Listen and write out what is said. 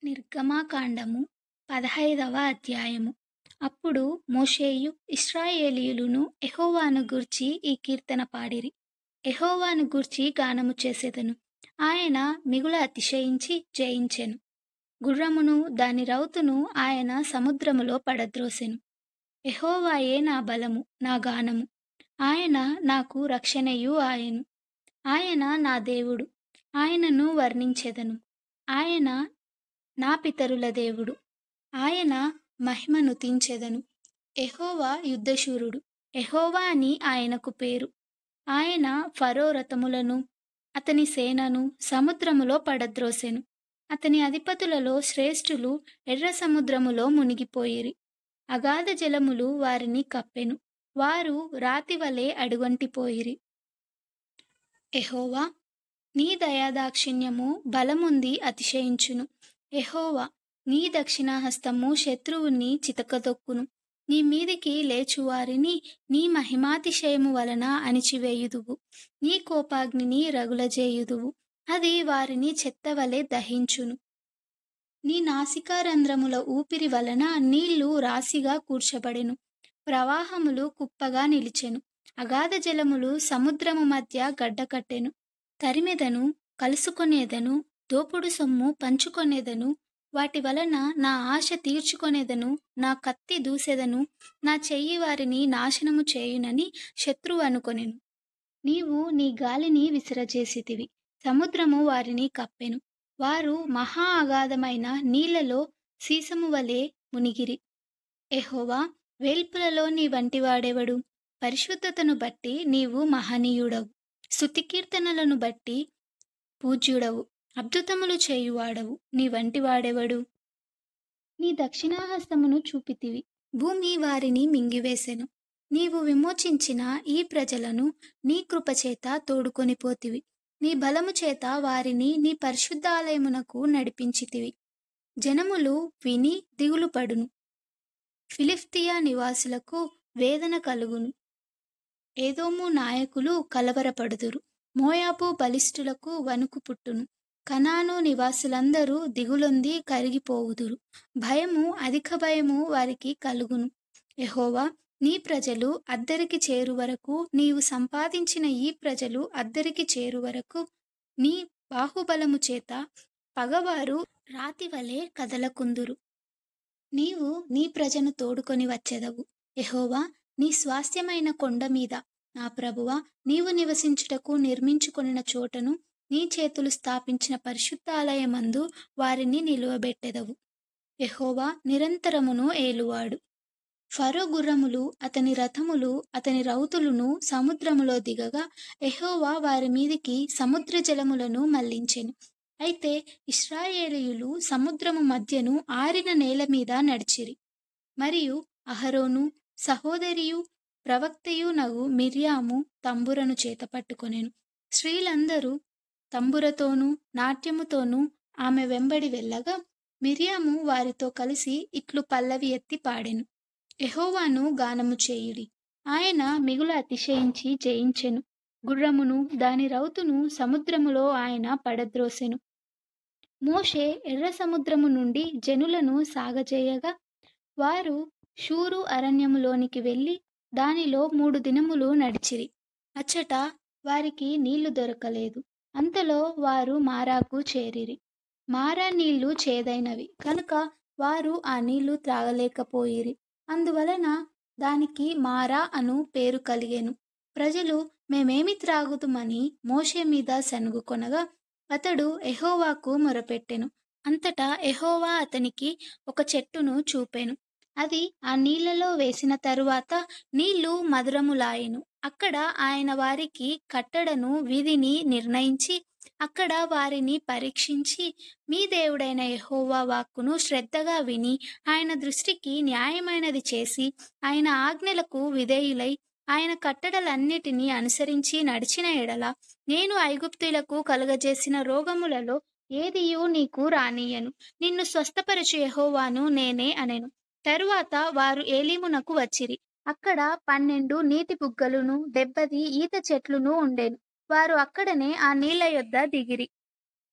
నిర్గమాకాండము 15వ అధ్యాయము. అప్పుడు మోషేయు ఇశ్రాయేలీయులును యెహోవాను గూర్చి ఈ కీర్తన పాడిరి. యెహోవాను గూర్చి గానము చేసెదను. ఆయన మిగుల అతిశయించి జయించెను. గుర్రమును దాని రౌతును ఆయన సముద్రములో పడద్రోసెను. యెహోవాయే నా బలము, నా గానము. ఆయన నాకు రక్షణయు ఆయను. ఆయన నా దేవుడు. ఆయనను వర్ణించెదను. ఆయన నా పితరుల దేవుడు. ఆయన మహిమను తించెదను. యెహోవా యుద్ధశూరుడు. యెహోవా అని ఆయనకు పేరు. ఆయన ఫరో రథములను అతని సేనను సముద్రములో పడద్రోసెను. అతని అధిపతులలో శ్రేష్ఠులు ఎర్ర సముద్రములో మునిగిపోయిరి. అగాధ జలములు వారిని కప్పెను. వారు రాతివలె అడుగంటిపోయిరి. యెహోవా, నీ దయాదాక్షిణ్యము బలముంది అతిశయించును. యెహోవా, నీ దక్షిణహస్తము శత్రువుని చితకదొక్కును. నీ మీదికి లేచువారిని నీ మహిమాతిశయము వలన అణిచివేయుదువు. నీ కోపాగ్నిని రగులజేయుదువు. అది వారిని చెత్తవలె దహించును. నీ నాసికారంధ్రముల ఊపిరి వలన నీళ్లు రాశిగా కూర్చబడెను. ప్రవాహములు కుప్పగా నిలిచెను. అగాధ జలములు సముద్రము మధ్య గడ్డకట్టెను. తరిమెదను, కలుసుకొనేదను, దోపుడు సొమ్ము పంచుకొనేదను. వాటి వలన నా ఆశ తీర్చుకొనేదను. నా కత్తి దూసెదను. నా చెయ్యి వారిని నాశనము చేయునని శత్రువు అనుకొనెను. నీవు నీ గాలిని విసరజేసితివి. సముద్రము వారిని కప్పెను. వారు మహా అగాధమైన నీళ్లలో సీసము వలె మునిగిరి. యెహోవా, వేల్పులలో నీ వంటివాడెవడు? పరిశుద్ధతను బట్టి నీవు మహనీయుడవు. స్తుతికీర్తనలను బట్టి పూజ్యుడవు. అద్భుతములు చేయువాడవు. నీ వంటివాడెవడు? నీ దక్షిణాహస్తమును చూపితివి. భూమి వారిని మింగివేసెను. నీవు విమోచించిన ఈ ప్రజలను నీ కృపచేత తోడుకొనిపోతివి. నీ బలము చేత వారిని నీ పరిశుద్ధాలయమునకు నడిపించితివి. జనములు విని దిగులుపడును. ఫిలిష్తియా నివాసులకు వేదన కలుగును. ఏదోము నాయకులు కలవరపడుదురు. మోయాబు బలిష్ఠులకు వణుకు పుట్టును. కనాను నివాసులందరూ దిగులొంది కరిగిపోవుదురు. భయము, అధిక భయము వారికి కలుగును. యెహోవా, నీ ప్రజలు అద్దరికి చేరువరకు, నీవు సంపాదించిన ఈ ప్రజలు అద్దరికి చేరువరకు, నీ బాహుబలము చేత పగవారు రాతివలె కదలకుందురు. నీవు నీ ప్రజను తోడుకొని వచ్చెదవు. యెహోవా, నీ స్వాస్థ్యమైన కొండ మీద, నా ప్రభువా, నీవు నివసించుటకు నిర్మించుకొనిన చోటను, నీ చేతులు స్థాపించిన పరిశుద్ధాలయమందు వారిని నిలువబెట్టెదవు. యెహోవా నిరంతరమును ఏలువాడు. ఫరో గుర్రములు, అతని రథములు, అతని రౌతులును సముద్రములో దిగగా యెహోవా వారి మీదికి సముద్ర జలములను మళ్లించెను. అయితే ఇశ్రాయేలీయులు సముద్రము మధ్యను ఆరిన నేల మీద నడిచిరి. మరియు అహరోను సహోదరియు ప్రవక్తయు నగు మిర్యాము తంబురను చేతపట్టుకొనెను. స్త్రీలందరూ తంబురతోనూ నాట్యముతోనూ ఆమె వెంబడి వెళ్ళగా మిర్యాము వారితో కలిసి ఇట్లు పల్లవి ఎత్తి పాడెను. యెహోవాను గానము చేయుడి. ఆయన మిగుల అతిశయించి జయించెను. గుర్రమును దాని రౌతును సముద్రములో ఆయన పడద్రోసెను. మోషే ఎర్ర సముద్రము నుండి జనులను సాగజేయగా వారు షూరు అరణ్యములోనికి వెళ్ళి దానిలో 3 దినములు నడిచిరి. అచ్చట వారికి నీళ్లు దొరకలేదు. అంతలో వారు మారాకు చేరిరి. మారా నీళ్లు చేదైనవి కనుక వారు ఆ నీళ్లు త్రాగలేకపోయిరి. అందువలన దానికి మారా అను పేరు కలిగెను. ప్రజలు, మేమేమి త్రాగుదుమని మోషే మీద సనుగుకొనగా అతడు యెహోవాకు మొరపెట్టెను. అంతటా యెహోవా అతనికి ఒక చెట్టును చూపెను. అది ఆ నీళ్లలో వేసిన తరువాత నీళ్లు మధురములాయెను. అక్కడ ఆయన వారికి కట్టడను విధిని నిర్ణయించి అక్కడ వారిని పరీక్షించి, మీ దేవుడైన యెహోవా వాక్కును శ్రద్ధగా విని ఆయన దృష్టికి న్యాయమైనది చేసి ఆయన ఆజ్ఞలకు విధేయులై ఆయన కట్టడలన్నిటినీ అనుసరించి నడిచిన ఎడల నేను ఐగుప్తీయులకు కలుగజేసిన రోగములలో ఏదియూ నీకు రానియ్యను. నిన్ను స్వస్థపరచు యెహోవాను నేనే అనెను. తరువాత వారు ఏలీమునకు వచ్చిరి. అక్కడ 12 నీటి బుగ్గలును 70 ఈత చెట్లును ఉండెను. వారు అక్కడనే ఆ నీళ్ల యొద్ద దిగిరి.